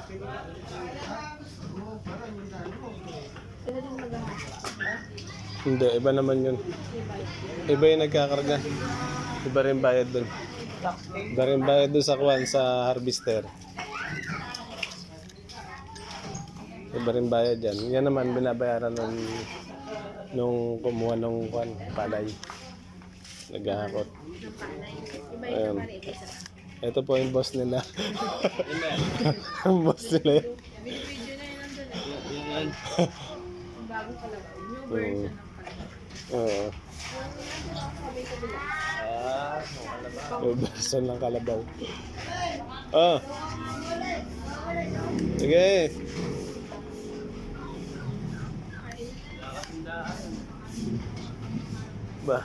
Sila din maghahakot. Hindi, iba naman yun. Iba yung nagkakarga. Iba rin bayad dun. Iba rin bayad dun sa kwan, sa harvester. Iba rin bayad yan. Yan naman binabayaran nung kumuha nung kwan, palay. Naghahakot. Iba yung Ayun. maliit isa. Ito po yung boss nila. Ang boss nila yun. Video na yun nandun eh. Yung bagong kalabaw. New version ng kalabaw. Oo. Sabi ko bila. Yung version ng kalabaw. Ah. Sige. Ba?